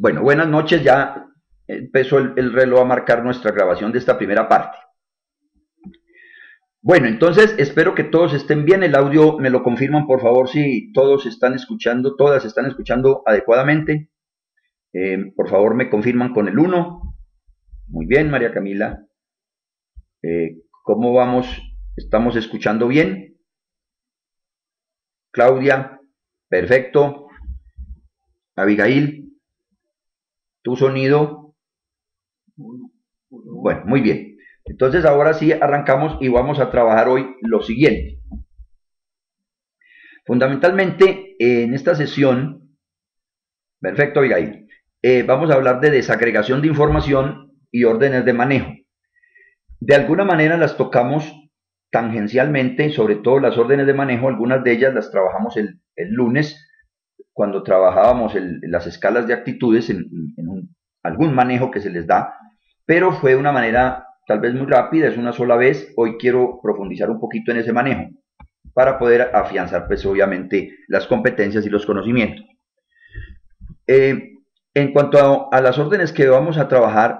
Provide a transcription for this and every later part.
Bueno, buenas noches, ya empezó el reloj a marcar nuestra grabación de esta primera parte. Bueno, entonces espero que todos estén bien, el audio me lo confirman por favor si todos están escuchando, todas están escuchando adecuadamente. Por favor me confirman con el 1. Muy bien, María Camila. ¿Cómo vamos? ¿Estamos escuchando bien? Claudia, perfecto. Abigail, tu sonido. Bueno, muy bien. Entonces ahora sí arrancamos y vamos a trabajar hoy lo siguiente. Fundamentalmente en esta sesión, perfecto Abigail, vamos a hablar de desagregación de información y órdenes de manejo. De alguna manera las tocamos tangencialmente, sobre todo las órdenes de manejo, algunas de ellas las trabajamos el lunes cuando trabajábamos las escalas de actitudes en algún manejo que se les da, pero fue de una manera tal vez muy rápida, es una sola vez. Hoy quiero profundizar un poquito en ese manejo para poder afianzar pues obviamente las competencias y los conocimientos. En cuanto a las órdenes que vamos a trabajar,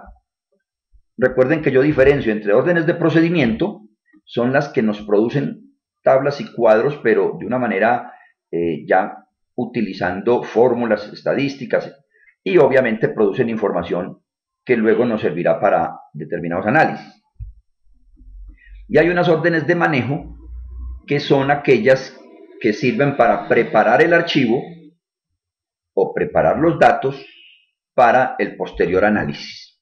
recuerden que yo diferencio entre órdenes de procedimiento, son las que nos producen tablas y cuadros, pero de una manera ya utilizando fórmulas estadísticas, y obviamente producen información que luego nos servirá para determinados análisis. Y hay unas órdenes de manejo que son aquellas que sirven para preparar el archivo o preparar los datos para el posterior análisis.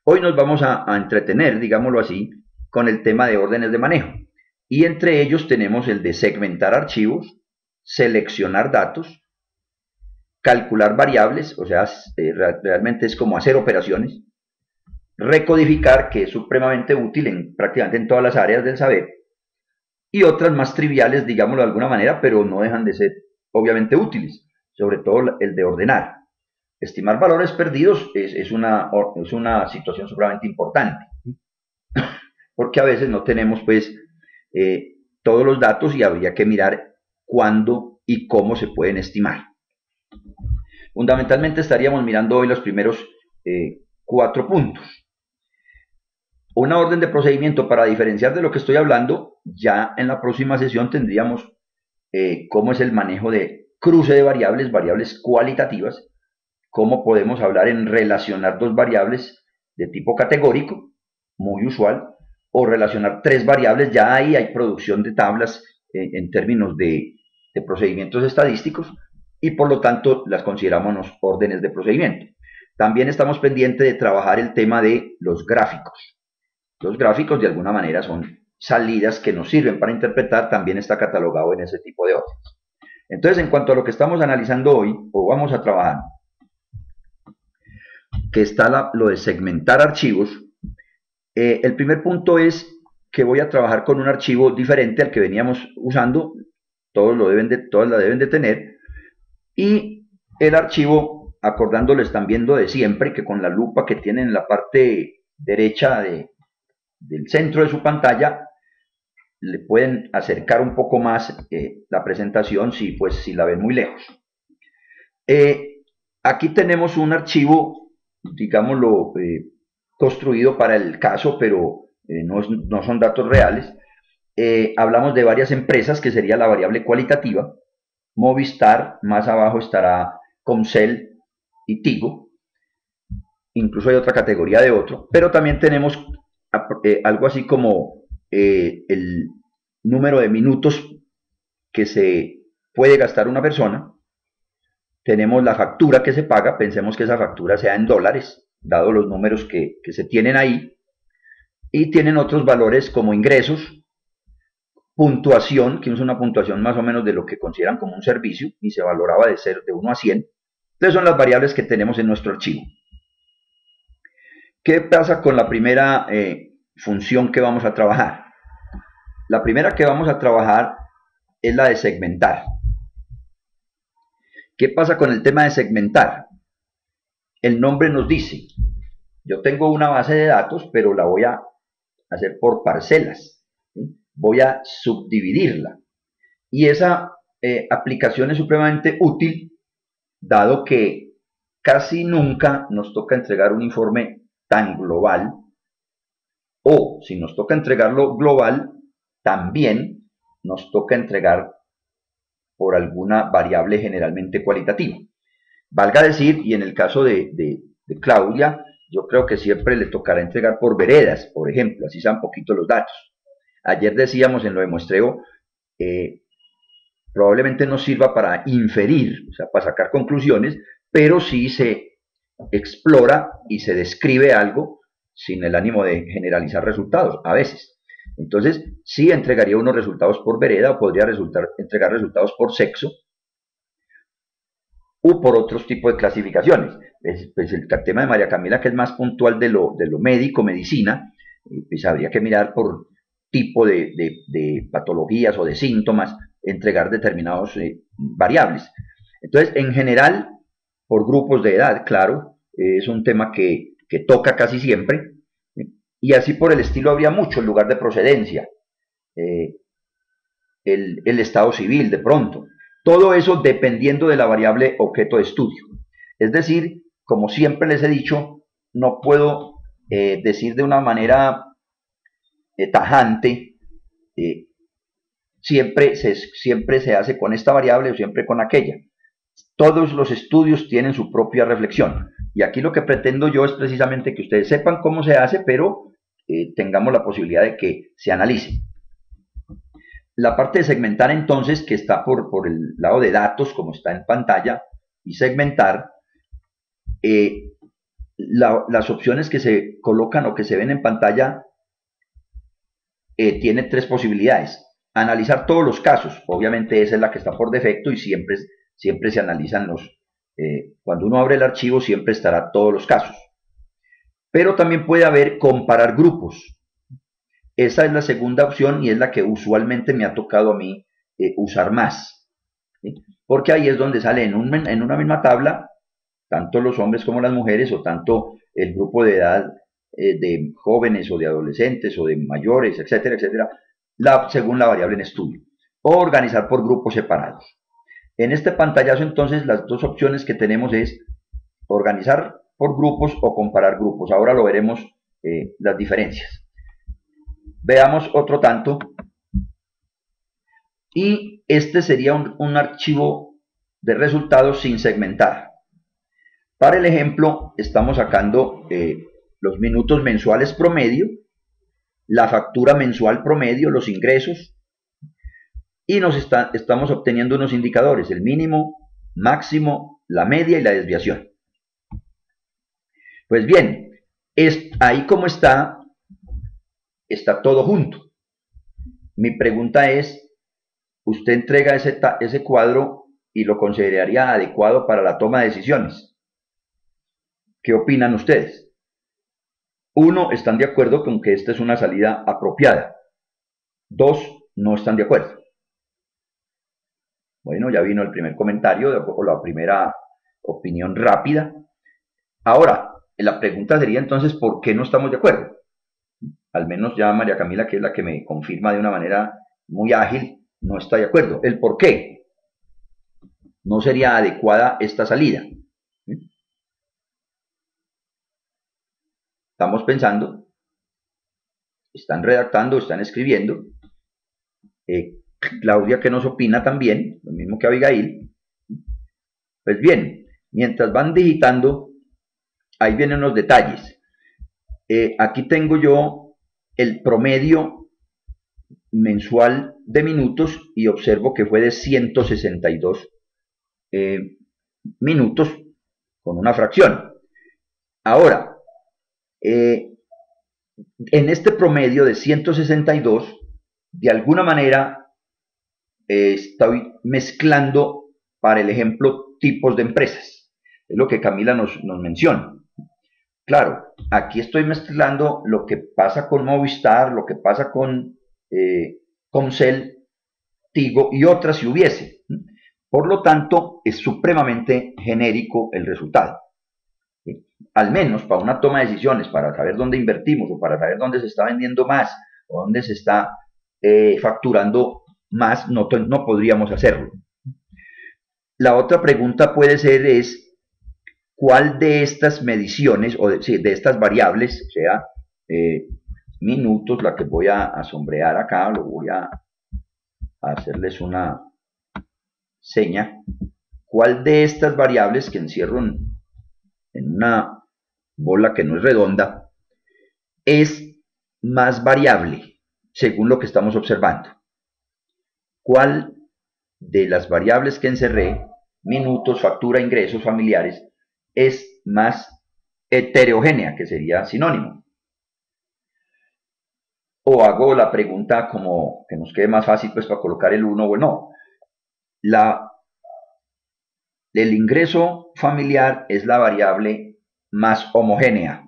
Hoy nos vamos a entretener, digámoslo así, con el tema de órdenes de manejo. Y entre ellos tenemos el de segmentar archivos, seleccionar datos, calcular variables, o sea, realmente es como hacer operaciones, recodificar, que es supremamente útil en prácticamente en todas las áreas del saber, y otras más triviales, digámoslo de alguna manera, pero no dejan de ser obviamente útiles, sobre todo el de ordenar. Estimar valores perdidos es una situación supremamente importante, porque a veces no tenemos pues todos los datos y habría que mirar cuándo y cómo se pueden estimar. Fundamentalmente estaríamos mirando hoy los primeros 4 puntos. Una orden de procedimiento para diferenciar de lo que estoy hablando. Ya en la próxima sesión tendríamos cómo es el manejo de cruce de variables, variables cualitativas, cómo podemos hablar en relacionar dos variables de tipo categórico, muy usual, o relacionar 3 variables. Ya ahí hay producción de tablas en términos de procedimientos estadísticos, y por lo tanto las consideramos órdenes de procedimiento. También estamos pendientes de trabajar el tema de los gráficos. Los gráficos de alguna manera son salidas que nos sirven para interpretar, también está catalogado en ese tipo de órdenes. Entonces, en cuanto a lo que estamos analizando hoy, o vamos a trabajar, que está lo de segmentar archivos, el primer punto es que voy a trabajar con un archivo diferente al que veníamos usando, todas la deben de tener, y el archivo, acordándoles también lo de siempre, que con la lupa que tienen en la parte derecha del centro de su pantalla, le pueden acercar un poco más la presentación si la ven muy lejos. Aquí tenemos un archivo, digámoslo, construido para el caso, pero no son datos reales. Hablamos de varias empresas, que sería la variable cualitativa. Movistar, más abajo estará Comcel y Tigo. Incluso hay otra categoría de otro, pero también tenemos algo así como el número de minutos que se puede gastar una persona. Tenemos la factura que se paga, pensemos que esa factura sea en dólares, dado los números que se tienen ahí, y tienen otros valores como ingresos, puntuación, que es una puntuación más o menos de lo que consideran como un servicio, y se valoraba de ser de 1 a 100. Entonces son las variables que tenemos en nuestro archivo. ¿Qué pasa con la primera función que vamos a trabajar? La primera que vamos a trabajar es la de segmentar. ¿Qué pasa con el tema de segmentar? El nombre nos dice, yo tengo una base de datos, pero la voy a hacer por parcelas, ¿sí? Voy a subdividirla. Y esa aplicación es supremamente útil, dado que casi nunca nos toca entregar un informe tan global, o si nos toca entregarlo global, también nos toca entregar por alguna variable generalmente cualitativa. Valga decir, y en el caso de Claudia, yo creo que siempre le tocará entregar por veredas, por ejemplo, así sean poquitos los datos. Ayer decíamos en lo de muestreo, probablemente no sirva para inferir, o sea, para sacar conclusiones, pero sí se explora y se describe algo sin el ánimo de generalizar resultados, a veces. Entonces, sí entregaría unos resultados por vereda o podría entregar resultados por sexo u por otros tipos de clasificaciones. Pues el tema de María Camila, que es más puntual de lo médico, medicina, pues habría que mirar por tipo de patologías o de síntomas, entregar determinados variables. Entonces, en general, por grupos de edad, claro, es un tema que toca casi siempre, y así por el estilo habría mucho, el lugar de procedencia, el estado civil de pronto. Todo eso dependiendo de la variable objeto de estudio. Es decir, como siempre les he dicho, no puedo decir de una manera tajante, siempre se hace con esta variable o siempre con aquella. Todos los estudios tienen su propia reflexión. Y aquí lo que pretendo yo es precisamente que ustedes sepan cómo se hace, pero tengamos la posibilidad de que se analice. La parte de segmentar entonces, que está por el lado de datos, como está en pantalla, y segmentar, las opciones que se colocan o que se ven en pantalla tiene tres posibilidades. Analizar todos los casos, obviamente esa es la que está por defecto y siempre se analizan cuando uno abre el archivo siempre estará todos los casos. Pero también puede haber comparar grupos. Esa es la segunda opción y es la que usualmente me ha tocado a mí usar más. ¿Sí? Porque ahí es donde sale en una misma tabla, tanto los hombres como las mujeres, o tanto el grupo de edad de jóvenes o de adolescentes o de mayores, etcétera, etcétera, según la variable en estudio. O organizar por grupos separados. En este pantallazo entonces las dos opciones que tenemos es organizar por grupos o comparar grupos. Ahora lo veremos las diferencias. Veamos otro tanto. Y este sería un archivo de resultados sin segmentar. Para el ejemplo, estamos sacando los minutos mensuales promedio, la factura mensual promedio, los ingresos, y estamos obteniendo unos indicadores, el mínimo, máximo, la media y la desviación. Pues bien, ahí como está todo junto. Mi pregunta es, ¿usted entrega ese cuadro y lo consideraría adecuado para la toma de decisiones? ¿Qué opinan ustedes? Uno, están de acuerdo con que esta es una salida apropiada. Dos, no están de acuerdo. Bueno, ya vino el primer comentario o la primera opinión rápida. Ahora, la pregunta sería entonces, ¿por qué no estamos de acuerdo? Al menos ya María Camila, que es la que me confirma de una manera muy ágil, no está de acuerdo. ¿El por qué? No sería adecuada esta salida. Estamos pensando, están redactando, están escribiendo. Claudia, que nos opina también, lo mismo que Abigail. Pues bien, mientras van digitando, ahí vienen los detalles. Aquí tengo yo el promedio mensual de minutos y observo que fue de 162 minutos con una fracción. Ahora, en este promedio de 162, de alguna manera estoy mezclando, para el ejemplo, tipos de empresas. Es lo que Camila nos menciona. Claro, aquí estoy mezclando lo que pasa con Movistar, lo que pasa con Comcel, Tigo y otras si hubiese. Por lo tanto, es supremamente genérico el resultado. Al menos para una toma de decisiones, para saber dónde invertimos o para saber dónde se está vendiendo más o dónde se está facturando más, no podríamos hacerlo. La otra pregunta puede ser cuál de estas mediciones, o sí, de estas variables, o sea, minutos, la que voy a sombrear acá, lo voy a hacerles una seña, cuál de estas variables que encierro en una bola que no es redonda es más variable según lo que estamos observando. ¿Cuál de las variables que encerré, minutos, factura, ingresos familiares, es más heterogénea, que sería sinónimo? O hago la pregunta como que nos quede más fácil pues para colocar el 1 o el no. El ingreso familiar es la variable más homogénea.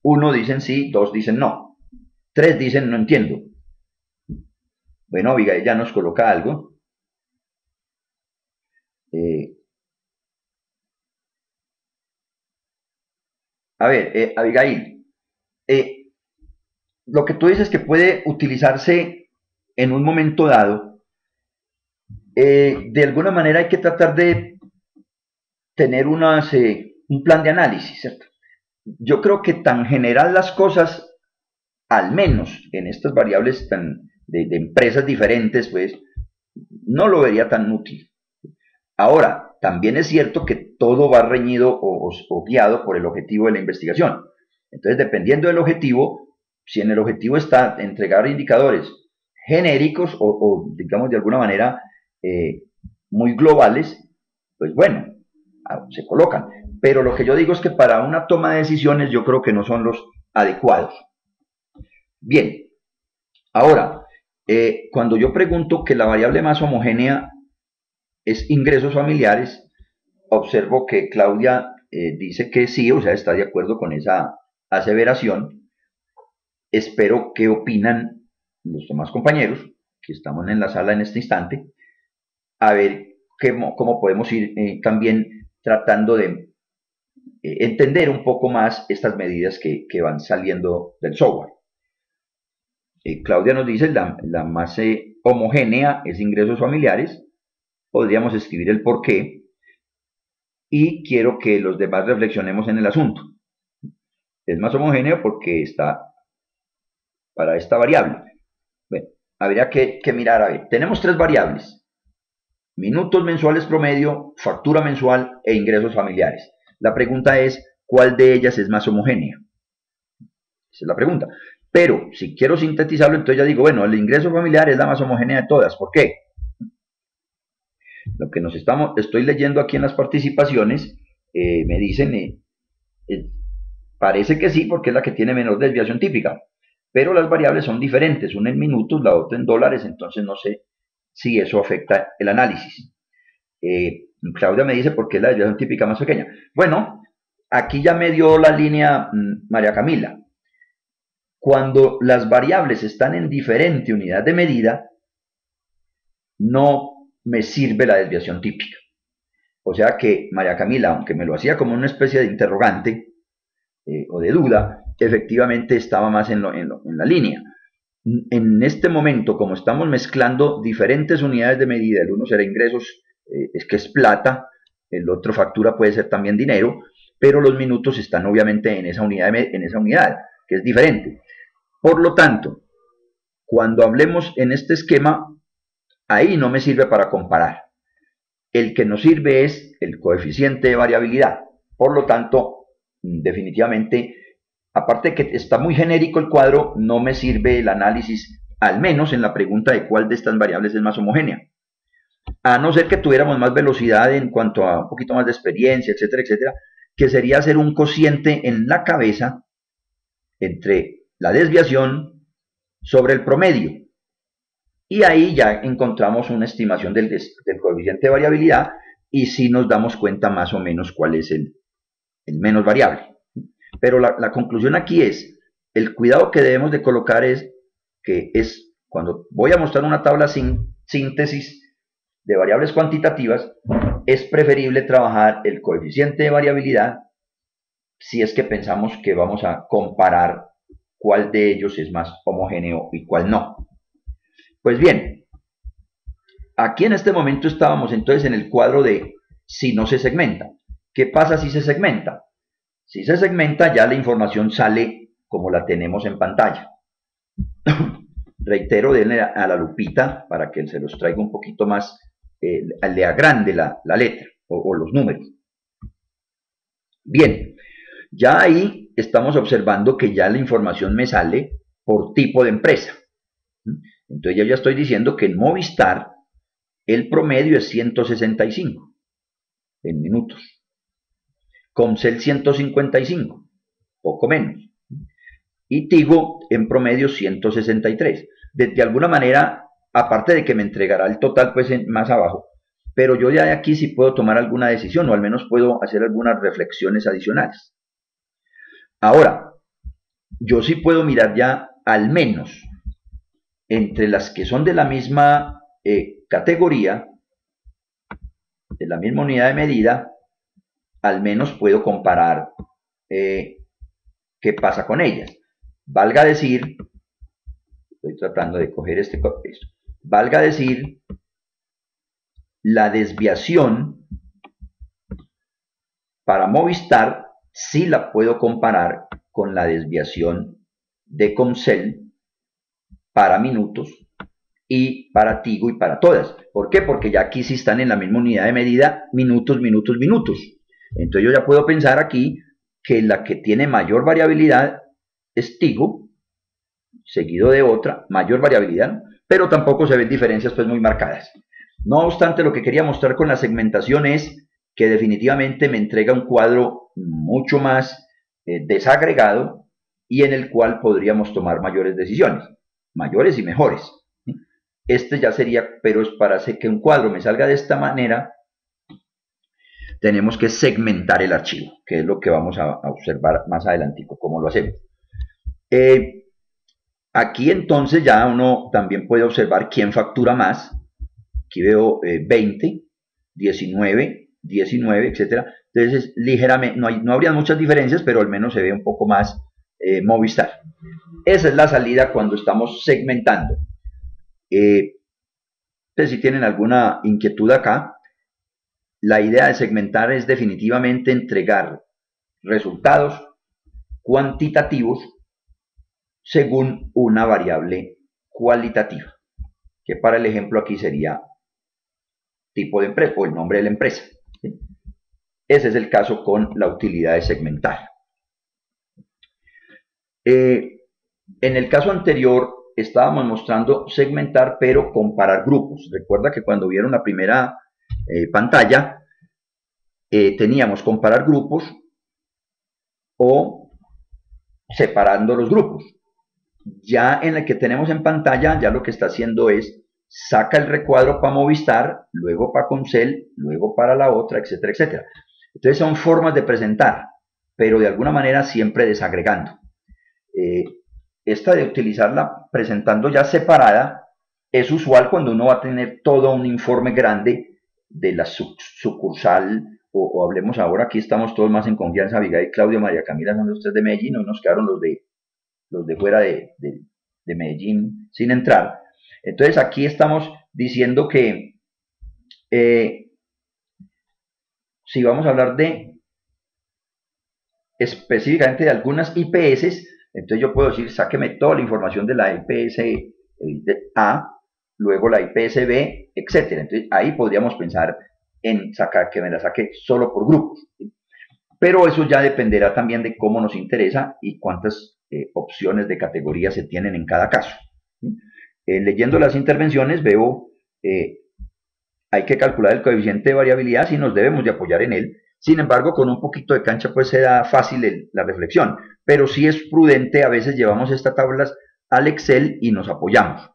1 dicen sí, 2 dicen no. 3 dicen no entiendo. Bueno, Abigail ya nos coloca algo. Abigail, lo que tú dices que puede utilizarse en un momento dado, de alguna manera hay que tratar de tener un plan de análisis, ¿cierto? Yo creo que tan general las cosas, al menos en estas variables de empresas diferentes, pues no lo vería tan útil. Ahora, también es cierto que todo va reñido o guiado por el objetivo de la investigación. Entonces, dependiendo del objetivo, si en el objetivo está entregar indicadores genéricos o digamos, de alguna manera muy globales, pues bueno, se colocan. Pero lo que yo digo es que para una toma de decisiones yo creo que no son los adecuados. Bien, ahora, cuando yo pregunto que la variable más homogénea es ingresos familiares, observo que Claudia dice que sí, o sea, está de acuerdo con esa aseveración. Espero que opinan los demás compañeros que estamos en la sala en este instante, a ver cómo podemos ir también tratando de entender un poco más estas medidas que van saliendo del software. Claudia nos dice la más homogénea es ingresos familiares. Podríamos escribir el por qué y quiero que los demás reflexionemos en el asunto. Es más homogéneo porque está para esta variable. Bueno, habría que mirar, a ver, tenemos tres variables: minutos mensuales promedio, factura mensual e ingresos familiares. La pregunta es, ¿cuál de ellas es más homogénea? Esa es la pregunta. Pero si quiero sintetizarlo, entonces ya digo, bueno, el ingreso familiar es la más homogénea de todas. ¿Por qué? Lo que estoy leyendo aquí en las participaciones, me dicen, parece que sí, porque es la que tiene menor desviación típica, pero las variables son diferentes, una en minutos, la otra en dólares, entonces no sé si eso afecta el análisis. Claudia me dice por qué la desviación típica más pequeña. Bueno, aquí ya me dio la línea María Camila. Cuando las variables están en diferente unidad de medida, no me sirve la desviación típica. O sea que María Camila, aunque me lo hacía como una especie de interrogante o de duda, efectivamente estaba más en la línea. En este momento, como estamos mezclando diferentes unidades de medida, el uno será ingresos, es que es plata, el otro factura puede ser también dinero, pero los minutos están obviamente en esa unidad, que es diferente. Por lo tanto, cuando hablemos en este esquema, ahí no me sirve para comparar. El que nos sirve es el coeficiente de variabilidad. Por lo tanto, definitivamente, aparte de que está muy genérico el cuadro, no me sirve el análisis, al menos en la pregunta de cuál de estas variables es más homogénea. A no ser que tuviéramos más velocidad en cuanto a un poquito más de experiencia, etcétera, etcétera, que sería hacer un cociente en la cabeza entre la desviación sobre el promedio. Y ahí ya encontramos una estimación del coeficiente de variabilidad y sí nos damos cuenta más o menos cuál es el menos variable. Pero la conclusión aquí es, el cuidado que debemos de colocar es que cuando voy a mostrar una tabla sin síntesis de variables cuantitativas, es preferible trabajar el coeficiente de variabilidad si es que pensamos que vamos a comparar cuál de ellos es más homogéneo y cuál no. Pues bien, aquí en este momento estábamos entonces en el cuadro de si no se segmenta. ¿Qué pasa si se segmenta? Si se segmenta, ya la información sale como la tenemos en pantalla. Reitero, denle a la lupita para que se los traiga un poquito más, le agrande la letra o los números. Bien, ya ahí estamos observando que ya la información me sale por tipo de empresa. Entonces yo ya estoy diciendo que en Movistar el promedio es 165 en minutos. Comcel 155, poco menos. Y Tigo en promedio 163. De alguna manera, aparte de que me entregará el total pues más abajo, pero yo ya de aquí sí puedo tomar alguna decisión o al menos puedo hacer algunas reflexiones adicionales. Ahora, yo sí puedo mirar ya al menos entre las que son de la misma categoría, de la misma unidad de medida, al menos puedo comparar qué pasa con ellas. Valga decir, estoy tratando de coger esto, valga decir, la desviación para Movistar sí la puedo comparar con la desviación de Comcel para minutos y para Tigo y para todas. ¿Por qué? Porque ya aquí sí están en la misma unidad de medida, minutos, minutos, minutos. Entonces yo ya puedo pensar aquí que la que tiene mayor variabilidad es Tigo, seguido de otra, mayor variabilidad, ¿no? Pero tampoco se ven diferencias pues muy marcadas. No obstante, lo que quería mostrar con la segmentación es que definitivamente me entrega un cuadro mucho más desagregado y en el cual podríamos tomar mayores decisiones, mayores y mejores. Este ya sería, pero es para hacer que un cuadro me salga de esta manera, tenemos que segmentar el archivo, que es lo que vamos a observar más adelante, cómo lo hacemos. Aquí entonces ya uno también puede observar quién factura más. Aquí veo 20, 19, 19, etc. Entonces, ligeramente, no habría muchas diferencias, pero al menos se ve un poco más Movistar. Esa es la salida cuando estamos segmentando. Entonces, si tienen alguna inquietud acá, la idea de segmentar es definitivamente entregar resultados cuantitativos según una variable cualitativa, que para el ejemplo aquí sería tipo de empresa o el nombre de la empresa. ¿Sí? Ese es el caso con la utilidad de segmentar. En el caso anterior estábamos mostrando segmentar, pero comparar grupos. Recuerda que cuando vieron la primera pantalla, teníamos comparar grupos o separando los grupos. Ya en el que tenemos en pantalla, ya lo que está haciendo es saca el recuadro para Movistar, luego para Comcel, luego para la otra, etcétera, etcétera. Entonces son formas de presentar, pero de alguna manera siempre desagregando. Esta de utilizarla presentando ya separada es usual cuando uno va a tener todo un informe grande de la sucursal, o hablemos ahora, aquí estamos todos más en confianza, Abigail, Claudio, María Camila son los tres de Medellín, no nos quedaron los de fuera de Medellín sin entrar. Entonces aquí estamos diciendo que si vamos a hablar de específicamente de algunas IPS, entonces yo puedo decir, sáqueme toda la información de la IPS A, luego la IPS B, etcétera. Entonces ahí podríamos pensar en sacar, que me la saque solo por grupos. ¿Sí? Pero eso ya dependerá también de cómo nos interesa y cuántas opciones de categoría se tienen en cada caso. ¿Sí? Leyendo las intervenciones veo, hay que calcular el coeficiente de variabilidad si nos debemos de apoyar en él. Sin embargo, con un poquito de cancha pues se da fácil la reflexión, pero sí es prudente, a veces llevamos estas tablas al Excel y nos apoyamos.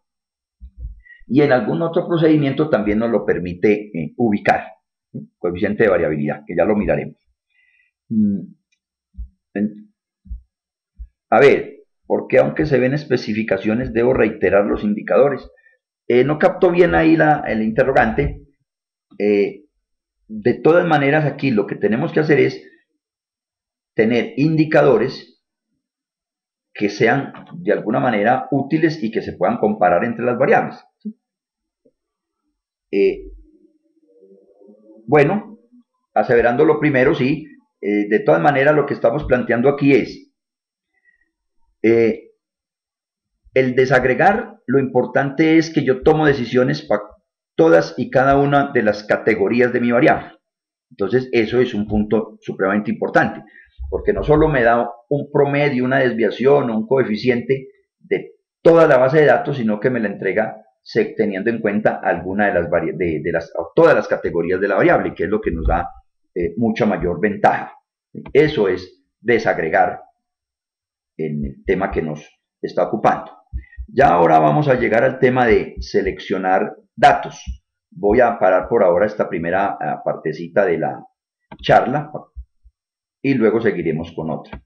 Y en algún otro procedimiento también nos lo permite ubicar, ¿sí? Coeficiente de variabilidad, que ya lo miraremos. A ver, ¿por qué aunque se ven especificaciones debo reiterar los indicadores? No capto bien ahí el interrogante. De todas maneras, aquí lo que tenemos que hacer es tener indicadores que sean de alguna manera útiles y que se puedan comparar entre las variables. Bueno, aseverando lo primero, sí, de todas maneras lo que estamos planteando aquí es el desagregar. Lo importante es que yo tomo decisiones para todas y cada una de las categorías de mi variable. Entonces, eso es un punto supremamente importante, porque no solo me da un promedio, una desviación o un coeficiente de toda la base de datos, sino que me la entrega teniendo en cuenta alguna de las, todas las categorías de la variable, que es lo que nos da mucha mayor ventaja. Eso es desagregar en el tema que nos está ocupando. Ya ahora vamos a llegar al tema de seleccionar datos. Voy a parar por ahora esta primera partecita de la charla y luego seguiremos con otra.